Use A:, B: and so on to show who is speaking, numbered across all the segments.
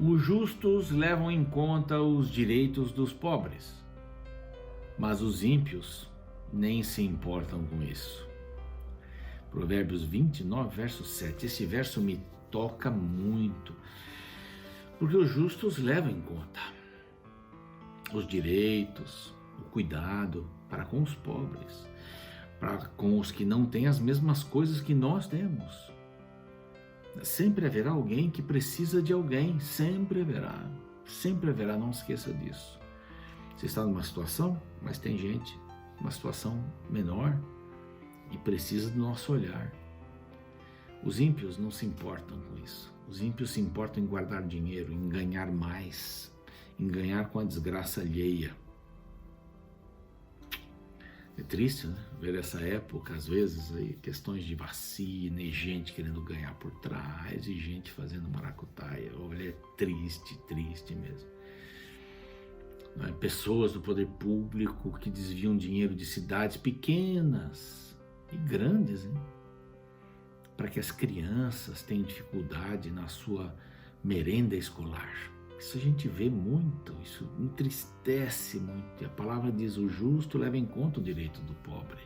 A: Os justos levam em conta os direitos dos pobres, mas os ímpios nem se importam com isso. Provérbios 29, verso 7. Esse verso me toca muito, porque os justos levam em conta os direitos, o cuidado para com os pobres, para com os que não têm as mesmas coisas que nós temos. Sempre haverá alguém que precisa de alguém, sempre haverá, não esqueça disso. Você está numa situação, mas tem gente numa situação menor e precisa do nosso olhar. Os ímpios não se importam com isso. Os ímpios se importam em guardar dinheiro, em ganhar mais, em ganhar com a desgraça alheia. É triste, né? Ver essa época, às vezes, aí, questões de vacina e gente querendo ganhar por trás e gente fazendo maracutaia. Olha, é triste, triste mesmo. Não é? Pessoas do poder público que desviam dinheiro de cidades pequenas e grandes, hein? Para que as crianças tenham dificuldade na sua merenda escolar. Isso a gente vê muito, isso entristece muito. E a palavra diz: o justo leva em conta o direito do pobre,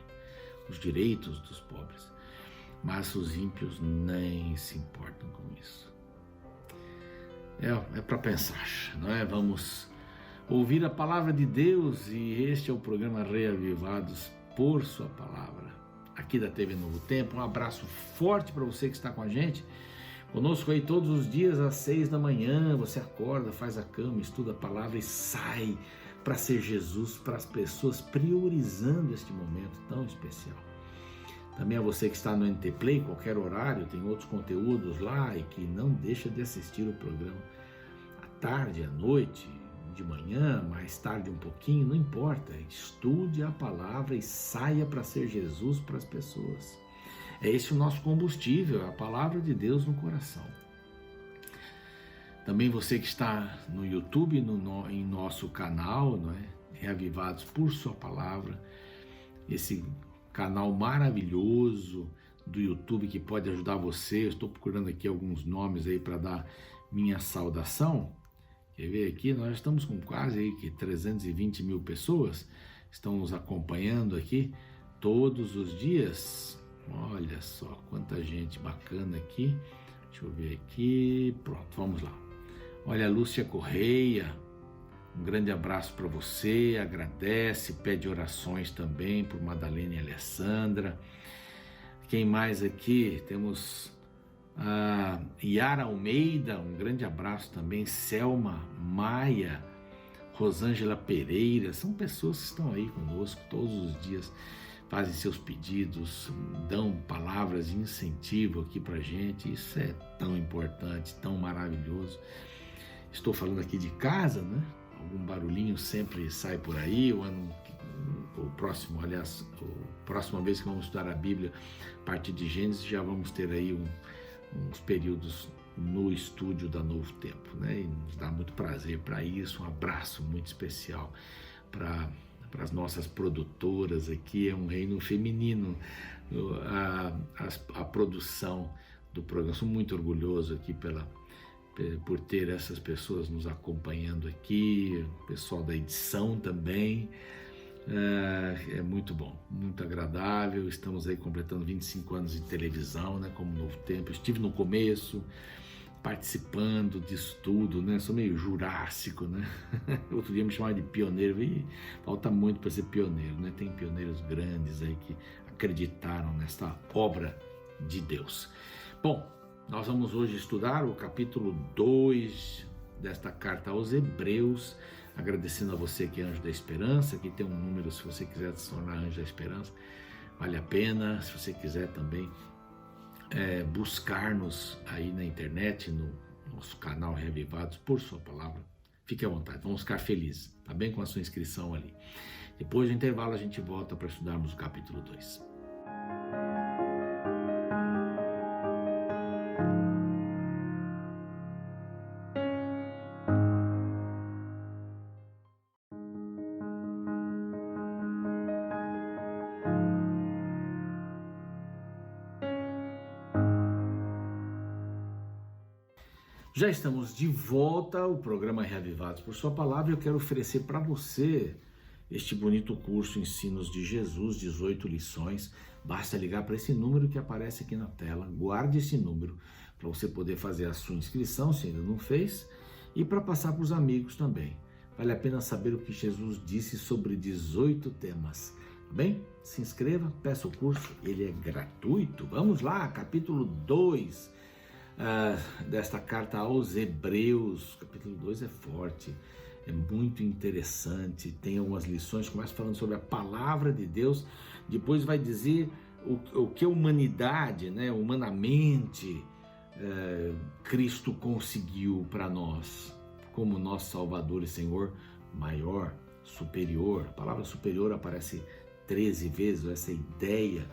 A: os direitos dos pobres, mas os ímpios nem se importam com isso. É para pensar, não é? Vamos ouvir a palavra de Deus, e este é o programa Reavivados por Sua Palavra, aqui da TV Novo Tempo. Um abraço forte para você que está com a gente. Conosco aí todos os dias às 6 da manhã, você acorda, faz a cama, estuda a palavra e sai para ser Jesus para as pessoas, priorizando este momento tão especial. Também a você que está no NT Play, qualquer horário, tem outros conteúdos lá, e que não deixa de assistir o programa à tarde, à noite, de manhã, mais tarde um pouquinho, não importa, estude a palavra e saia para ser Jesus para as pessoas. É esse o nosso combustível, a palavra de Deus no coração. Também você que está no YouTube, em nosso canal, não é? Reavivados por Sua Palavra, esse canal maravilhoso do YouTube que pode ajudar você. Eu estou procurando aqui alguns nomes aí para dar minha saudação. Quer ver aqui? Nós estamos com quase aí que 320 mil pessoas estão nos acompanhando aqui todos os dias. Olha só quanta gente bacana aqui. Deixa eu ver aqui. Pronto, vamos lá. Olha, a Lúcia Correia, um grande abraço para você. Agradece, pede orações também por Madalena e Alessandra. Quem mais aqui? Temos a Yara Almeida, um grande abraço também. Selma Maia, Rosângela Pereira. São pessoas que estão aí conosco todos os dias, fazem seus pedidos, dão palavras de incentivo aqui pra gente. Isso é tão importante, tão maravilhoso. Estou falando aqui de casa, né? Algum barulhinho sempre sai por aí. Próxima vez que vamos estudar a Bíblia, a partir de Gênesis, já vamos ter aí uns períodos no estúdio da Novo Tempo, né? E nos dá muito prazer para isso. Um abraço muito especial para as nossas produtoras aqui. É um reino feminino a produção do programa. Sou muito orgulhoso aqui por ter essas pessoas nos acompanhando aqui, o pessoal da edição também. É muito bom, muito agradável. Estamos aí completando 25 anos de televisão, né, como Novo Tempo. Eu estive no começo participando disso tudo, né? Sou meio jurássico, né? Outro dia me chamaram de pioneiro, e falta muito para ser pioneiro, né? Tem pioneiros grandes aí que acreditaram nesta obra de Deus. Bom, nós vamos hoje estudar o capítulo 2 desta carta aos Hebreus, agradecendo a você que é Anjo da Esperança. Aqui tem um número se você quiser se tornar Anjo da Esperança, vale a pena. Se você quiser também buscar-nos aí na internet, no nosso canal Reavivados por Sua Palavra, fique à vontade, vamos ficar felizes, tá bem, com a sua inscrição ali. Depois do intervalo a gente volta para estudarmos o capítulo 2. Já estamos de volta ao programa Reavivados por Sua Palavra e eu quero oferecer para você este bonito curso Ensinos de Jesus, 18 lições. Basta ligar para esse número que aparece aqui na tela, guarde esse número para você poder fazer a sua inscrição, se ainda não fez, e para passar para os amigos também. Vale a pena saber o que Jesus disse sobre 18 temas. Bem, se inscreva, peça o curso, ele é gratuito. Vamos lá, capítulo 2 desta carta aos Hebreus. Capítulo 2 é forte, é muito interessante, tem algumas lições, começa falando sobre a palavra de Deus, depois vai dizer o que a humanidade, né, humanamente, Cristo conseguiu para nós, como nosso Salvador e Senhor maior, superior. A palavra superior aparece 13 vezes, essa ideia.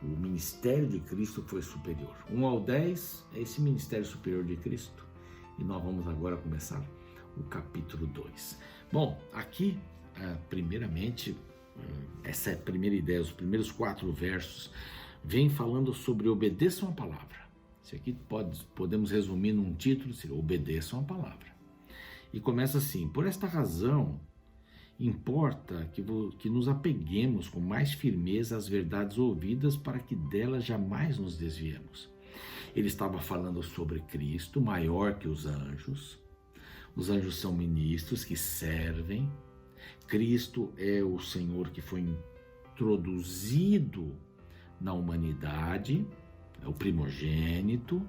A: O ministério de Cristo foi superior. 1 ao 10 é esse ministério superior de Cristo. E nós vamos agora começar o capítulo 2. Bom, aqui, primeiramente, essa é a primeira ideia, os primeiros 4 versos, vem falando sobre obedeçam a palavra. Isso aqui podemos resumir num título, seria obedeçam a palavra. E começa assim: por esta razão, importa que nos apeguemos com mais firmeza às verdades ouvidas para que delas jamais nos desviemos. Ele estava falando sobre Cristo, maior que os anjos. Os anjos são ministros que servem. Cristo é o Senhor que foi introduzido na humanidade, é o primogênito.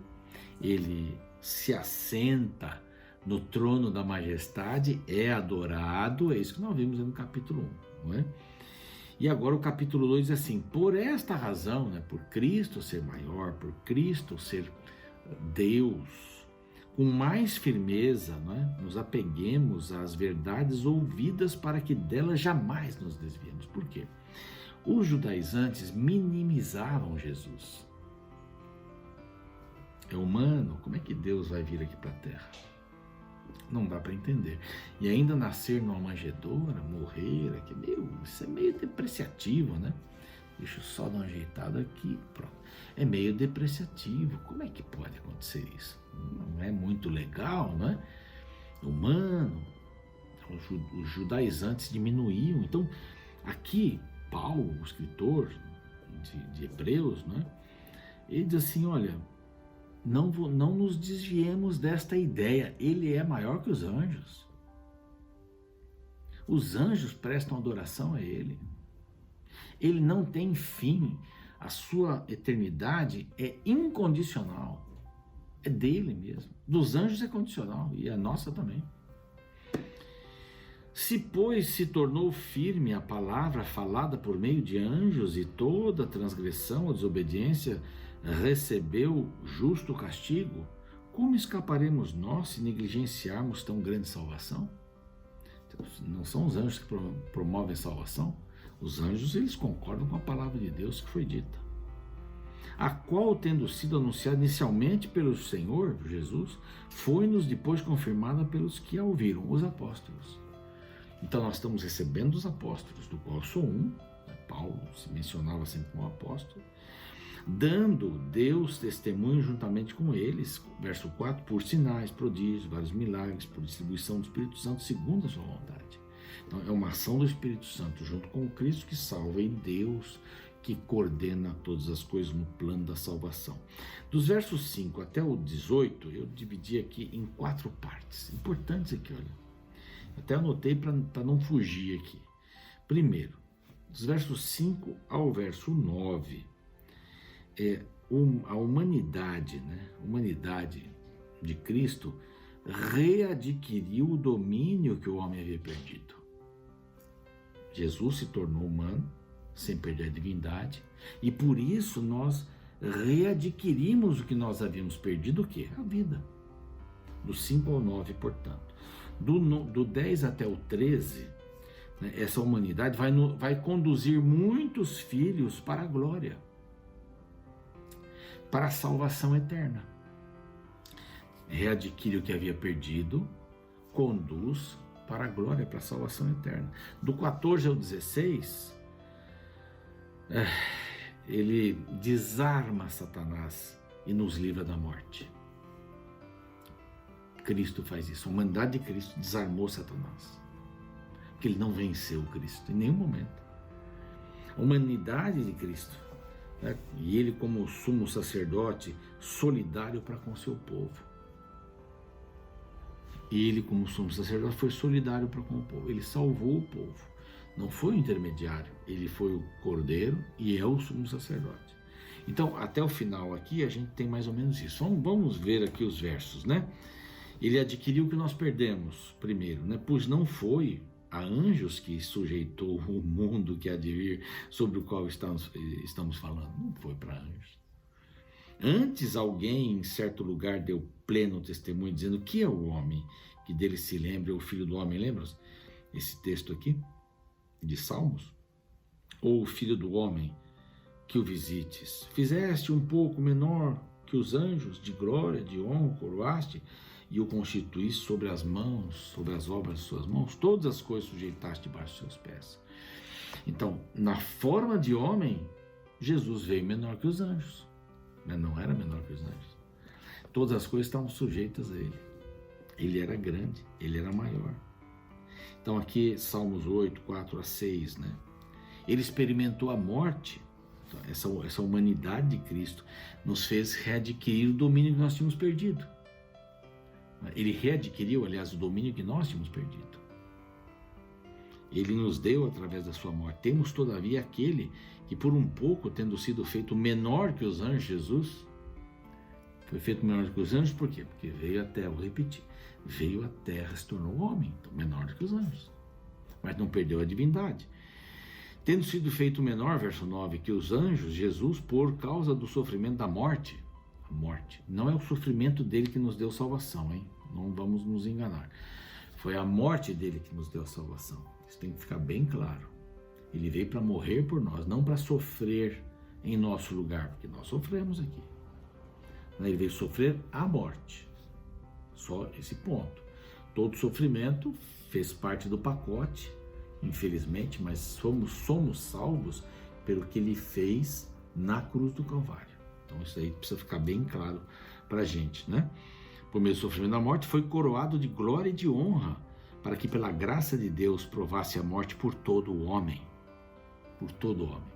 A: Ele se assenta no trono da majestade, é adorado, é isso que nós vimos no capítulo 1, não é? E agora o capítulo 2 diz assim: por esta razão, né, por Cristo ser maior, por Cristo ser Deus, com mais firmeza, né, nos apeguemos às verdades ouvidas para que delas jamais nos desviemos. Por quê? Os judaizantes minimizavam Jesus. É humano, como é que Deus vai vir aqui para a terra? Não dá para entender. E ainda nascer numa manjedoura, morrer, isso é meio depreciativo, né? Deixa eu só dar uma ajeitada aqui, pronto. É meio depreciativo. Como é que pode acontecer isso? Não é muito legal, né? Humano, os judaizantes diminuíam. Então, aqui, Paulo, o escritor de Hebreus, né? Ele diz assim, olha, não nos desviemos desta ideia, ele é maior que os anjos. Os anjos prestam adoração a ele. Ele não tem fim, a sua eternidade é incondicional, é dele mesmo. Dos anjos é condicional e a nossa também. Se, pois, se tornou firme a palavra falada por meio de anjos e toda transgressão ou desobediência recebeu justo castigo, como escaparemos nós se negligenciarmos tão grande salvação? Não são os anjos que promovem salvação? Os anjos, eles concordam com a palavra de Deus que foi dita, a qual, tendo sido anunciada inicialmente pelo Senhor Jesus, foi-nos depois confirmada pelos que a ouviram, os apóstolos. Então nós estamos recebendo os apóstolos, do qual eu sou um, Paulo se mencionava sempre como apóstolo, dando Deus testemunho juntamente com eles, verso 4, por sinais, prodígios, vários milagres, por distribuição do Espírito Santo segundo a sua vontade. Então é uma ação do Espírito Santo junto com o Cristo que salva, e Deus que coordena todas as coisas no plano da salvação. Dos versos 5 até o 18, eu dividi aqui em 4 partes, importantes aqui, olha. Até anotei para não fugir aqui. Primeiro, dos versos 5 ao verso 9, a humanidade, né? A humanidade de Cristo readquiriu o domínio que o homem havia perdido. Jesus se tornou humano, sem perder a divindade, e por isso nós readquirimos o que nós havíamos perdido, o quê? A vida. Do 5 ao 9, portanto. Do 10 até o 13, né, essa humanidade vai conduzir muitos filhos para a glória, para a salvação eterna. Readquire o que havia perdido, conduz para a glória, para a salvação eterna. Do 14 ao 16, ele desarma Satanás e nos livra da morte. Cristo faz isso. A humanidade de Cristo desarmou Satanás. Porque ele não venceu Cristo em nenhum momento. A humanidade de Cristo, né? E ele como sumo sacerdote solidário para com seu povo. Ele como sumo sacerdote foi solidário para com o povo. Ele salvou o povo. Não foi o intermediário. Ele foi o cordeiro e é o sumo sacerdote. Então, até o final aqui, a gente tem mais ou menos isso. Vamos ver aqui os versos, né? Ele adquiriu o que nós perdemos primeiro, né? Pois não foi a anjos que sujeitou o mundo que há de vir, sobre o qual estamos falando. Não foi para anjos. Antes alguém em certo lugar deu pleno testemunho, dizendo que é o homem que dele se lembra, é o filho do homem. Lembra esse texto aqui de Salmos? Ou o filho do homem que o visites. Fizeste um pouco menor que os anjos, de glória, de honra, coroaste, e o constituíste sobre as mãos, sobre as obras de suas mãos, todas as coisas sujeitaste debaixo de seus pés. Então, na forma de homem, Jesus veio menor que os anjos, mas não era menor que os anjos. Todas as coisas estavam sujeitas a ele. Ele era grande, ele era maior. Então aqui, Salmos 8, 4 a 6, né? Ele experimentou a morte. Essa humanidade de Cristo nos fez readquirir o domínio que nós tínhamos perdido. Ele readquiriu, aliás, o domínio que nós tínhamos perdido. Ele nos deu através da sua morte. Temos, todavia, aquele que por um pouco, tendo sido feito menor que os anjos, Jesus, foi feito menor que os anjos, por quê? Porque veio à terra, vou repetir, veio à terra, se tornou homem, então menor do que os anjos, mas não perdeu a divindade. Tendo sido feito menor, verso 9, que os anjos, Jesus, por causa do sofrimento da morte, a morte, não é o sofrimento dele que nos deu salvação, hein? Não vamos nos enganar. Foi a morte dele que nos deu salvação. Isso tem que ficar bem claro. Ele veio para morrer por nós, não para sofrer em nosso lugar, porque nós sofremos aqui. Ele veio sofrer a morte. Só esse ponto. Todo sofrimento fez parte do pacote, infelizmente, mas somos salvos pelo que ele fez na cruz do Calvário. Então isso aí precisa ficar bem claro para a gente, né? Por meio do sofrimento da morte, foi coroado de glória e de honra, para que pela graça de Deus provasse a morte por todo o homem. Por todo o homem.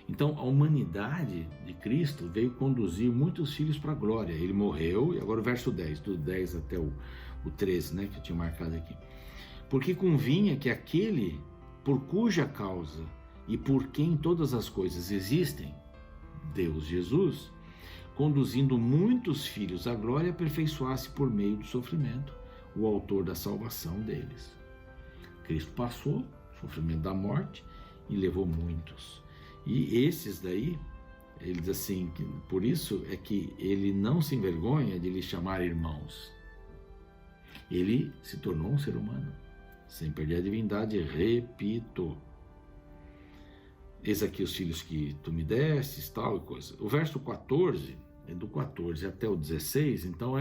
A: Então a humanidade de Cristo veio conduzir muitos filhos para a glória. Ele morreu, e agora o verso 10, do 10 até o 13, né, que eu tinha marcado aqui. Porque convinha que aquele por cuja causa e por quem todas as coisas existem, Deus Jesus, conduzindo muitos filhos à glória, aperfeiçoasse por meio do sofrimento o autor da salvação deles. Cristo passou o sofrimento da morte e levou muitos. E esses daí, ele diz assim, que por isso é que ele não se envergonha de lhe chamar irmãos. Ele se tornou um ser humano, sem perder a divindade, repito. Eis aqui os filhos que tu me destes, tal e coisa. O verso 14, do 14 até o 16, então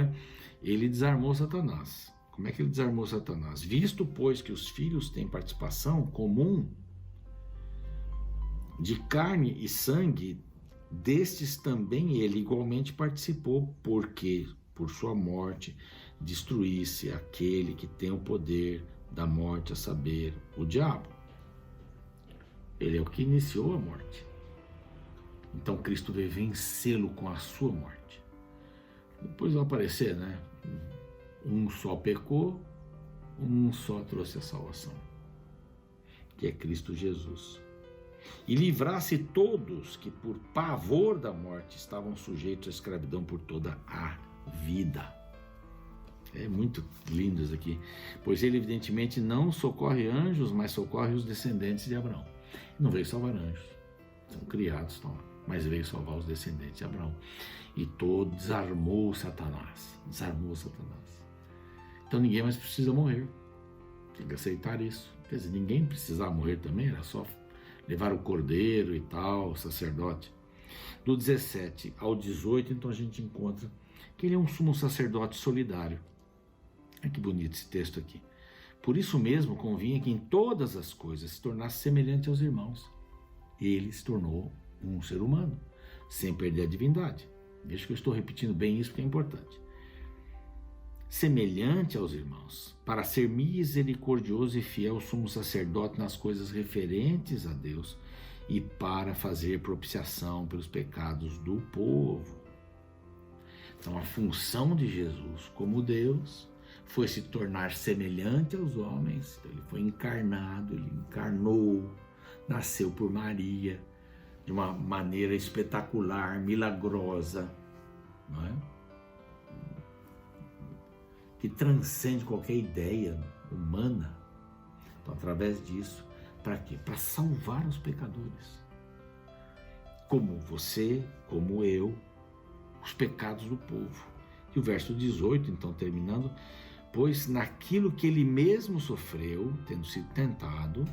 A: ele desarmou Satanás. Como é que ele desarmou Satanás? Visto, pois, que os filhos têm participação comum de carne e sangue, destes também ele igualmente participou, porque por sua morte destruísse aquele que tem o poder da morte, a saber, o diabo. Ele é o que iniciou a morte. Então Cristo veio vencê-lo com a sua morte. Depois vai aparecer, né? Um só pecou, um só trouxe a salvação, que é Cristo Jesus. E livrasse todos que por pavor da morte estavam sujeitos à escravidão por toda a vida. É muito lindo isso aqui, pois ele evidentemente não socorre anjos, mas socorre os descendentes de Abraão. Não veio salvar anjos, são criados, estão lá, mas veio salvar os descendentes de Abraão. E todo desarmou Satanás, Então ninguém mais precisa morrer, tem que aceitar isso. Quer dizer, ninguém precisava morrer também, era só levar o cordeiro e tal, o sacerdote. Do 17 ao 18, então a gente encontra que ele é um sumo sacerdote solidário. Olha que bonito esse texto aqui. Por isso mesmo convinha que em todas as coisas se tornasse semelhante aos irmãos. Ele se tornou um ser humano, sem perder a divindade. Veja que eu estou repetindo bem isso porque é importante. semelhante aos irmãos, para ser misericordioso e fiel sumo sacerdote nas coisas referentes a Deus e para fazer propiciação pelos pecados do povo. Então, a função de Jesus como Deus foi se tornar semelhante aos homens. Então, ele foi encarnado, ele encarnou, nasceu por Maria de uma maneira espetacular, milagrosa, não é? Que transcende qualquer ideia humana. Então, através disso, para quê? Para salvar os pecadores. Como você, como eu, os pecados do povo. E o verso 18, então, terminando, pois naquilo que ele mesmo sofreu, tendo sido tentado,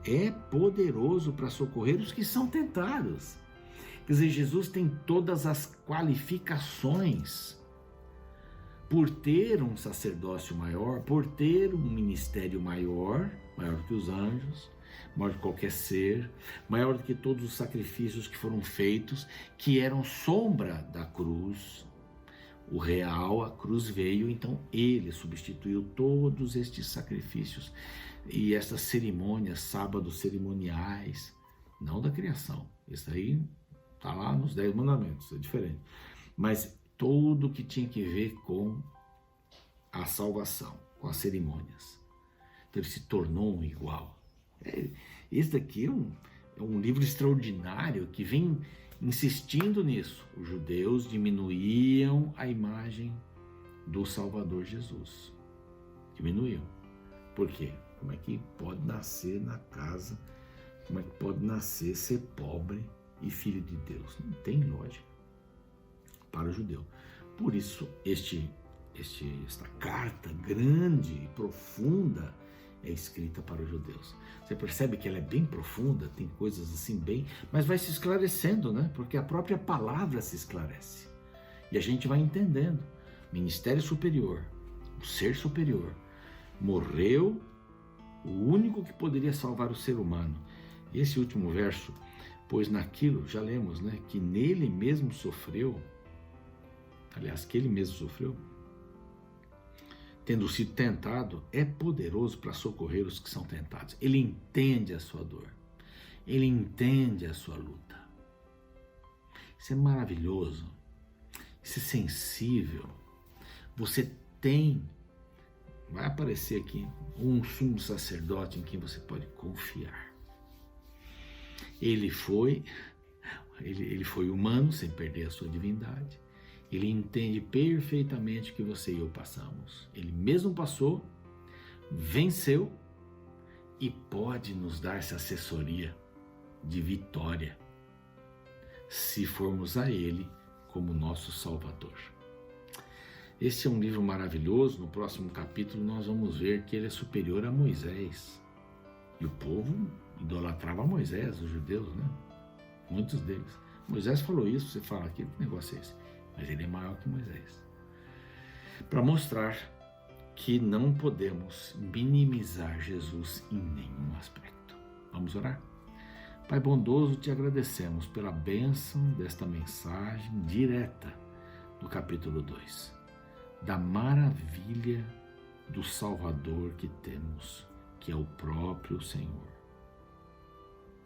A: é poderoso para socorrer os que são tentados. Quer dizer, Jesus tem todas as qualificações por ter um sacerdócio maior, por ter um ministério maior do que os anjos, maior do que qualquer ser, maior do que todos os sacrifícios que foram feitos, que eram sombra da cruz. O real, a cruz veio, então ele substituiu todos estes sacrifícios e essas cerimônias, sábados cerimoniais, não da criação. Isso aí está lá nos 10 mandamentos, é diferente. Mas tudo que tinha que ver com a salvação, com as cerimônias. Então ele se tornou um igual. Esse daqui é um livro extraordinário que vem insistindo nisso. Os judeus diminuíam a imagem do Salvador Jesus. Diminuíam. Por quê? Como é que pode nascer na casa? Como é que pode nascer, ser pobre e filho de Deus? Não tem lógica para o judeu. Por isso, esta carta grande e profunda é escrita para os judeus. Você percebe que ela é bem profunda, tem coisas assim bem, mas vai se esclarecendo, né? Porque a própria palavra se esclarece. E a gente vai entendendo. Ministério superior, o ser superior, morreu o único que poderia salvar o ser humano. E esse último verso, pois naquilo, já lemos, né? Que nele mesmo sofreu, aliás, que ele mesmo sofreu, tendo sido tentado, é poderoso para socorrer os que são tentados. Ele entende a sua dor. Ele entende a sua luta. Isso é maravilhoso. Isso é sensível. Você tem, vai aparecer aqui, um sumo sacerdote em quem você pode confiar. Ele foi humano, sem perder a sua divindade. Ele entende perfeitamente o que você e eu passamos. Ele mesmo passou, venceu e pode nos dar essa assessoria de vitória, se formos a Ele como nosso Salvador. Esse é um livro maravilhoso. No próximo capítulo nós vamos ver que ele é superior a Moisés. E o povo idolatrava Moisés, os judeus, né? Muitos deles. Moisés falou isso, você fala aqui, que negócio é esse? Mas ele é maior que Moisés. Para mostrar que não podemos minimizar Jesus em nenhum aspecto. Vamos orar? Pai bondoso, te agradecemos pela bênção desta mensagem direta do capítulo 2, da maravilha do Salvador que temos, que é o próprio Senhor,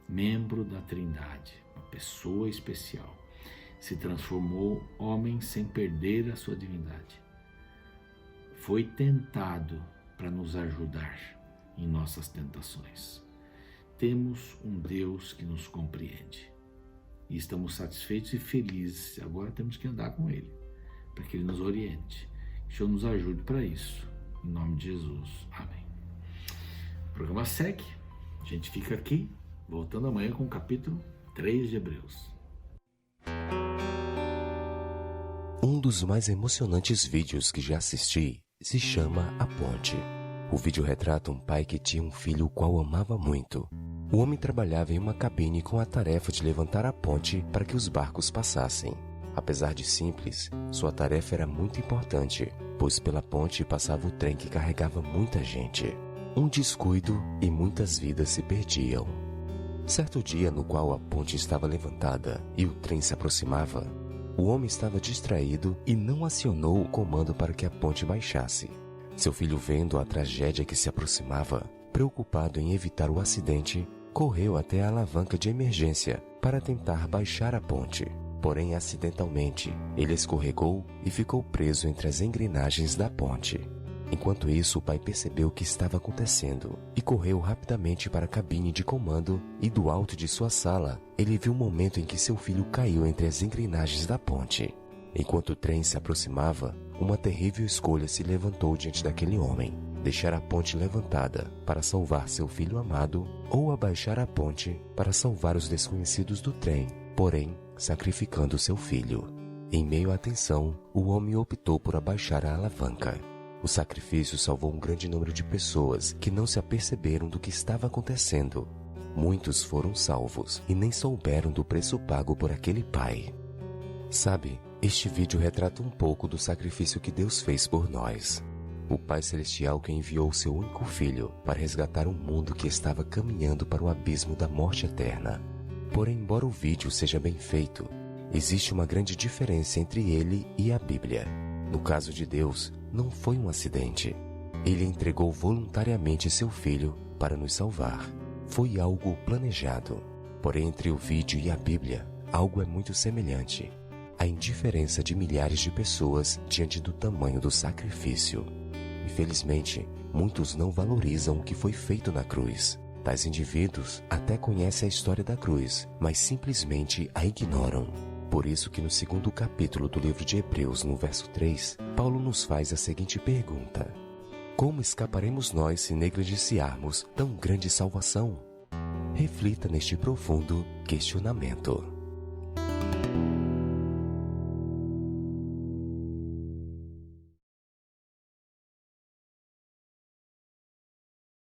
A: membro da Trindade, uma pessoa especial, se transformou homem sem perder a sua divindade. Foi tentado para nos ajudar em nossas tentações. Temos um Deus que nos compreende e estamos satisfeitos e felizes. Agora temos que andar com Ele, para que Ele nos oriente. Que o Senhor nos ajude para isso. Em nome de Jesus. Amém. O programa segue. A gente fica aqui, voltando amanhã com o capítulo 3 de Hebreus.
B: Um dos mais emocionantes vídeos que já assisti se chama A Ponte. O vídeo retrata um pai que tinha um filho o qual amava muito. O homem trabalhava em uma cabine com a tarefa de levantar a ponte para que os barcos passassem. Apesar de simples, sua tarefa era muito importante, pois pela ponte passava o trem que carregava muita gente. Um descuido e muitas vidas se perdiam. Certo dia no qual a ponte estava levantada e o trem se aproximava, O homem estava distraído e não acionou o comando para que a ponte baixasse. Seu filho, vendo a tragédia que se aproximava, preocupado em evitar o acidente, correu até a alavanca de emergência para tentar baixar a ponte. Porém, acidentalmente, ele escorregou e ficou preso entre as engrenagens da ponte. Enquanto isso, o pai percebeu o que estava acontecendo e correu rapidamente para a cabine de comando, e do alto de sua sala, ele viu o momento em que seu filho caiu entre as engrenagens da ponte. Enquanto o trem se aproximava, uma terrível escolha se levantou diante daquele homem: deixar a ponte levantada para salvar seu filho amado, ou abaixar a ponte para salvar os desconhecidos do trem, porém sacrificando seu filho. Em meio à tensão, o homem optou por abaixar a alavanca. O sacrifício salvou um grande número de pessoas que não se aperceberam do que estava acontecendo. Muitos foram salvos e nem souberam do preço pago por aquele pai. Sabe, este vídeo retrata um pouco do sacrifício que Deus fez por nós. O Pai Celestial que enviou seu único filho para resgatar um mundo que estava caminhando para o abismo da morte eterna. Porém, embora o vídeo seja bem feito, existe uma grande diferença entre ele e a Bíblia. No caso de Deus, não foi um acidente. Ele entregou voluntariamente seu filho para nos salvar. Foi algo planejado. Porém, entre o vídeo e a Bíblia, algo é muito semelhante: a indiferença de milhares de pessoas diante do tamanho do sacrifício. Infelizmente, muitos não valorizam o que foi feito na cruz. Tais indivíduos até conhecem a história da cruz, mas simplesmente a ignoram. Por isso que no 2º capítulo do livro de Hebreus, no verso 3, Paulo nos faz a seguinte pergunta: como escaparemos nós se negligenciarmos tão grande salvação? Reflita neste profundo questionamento.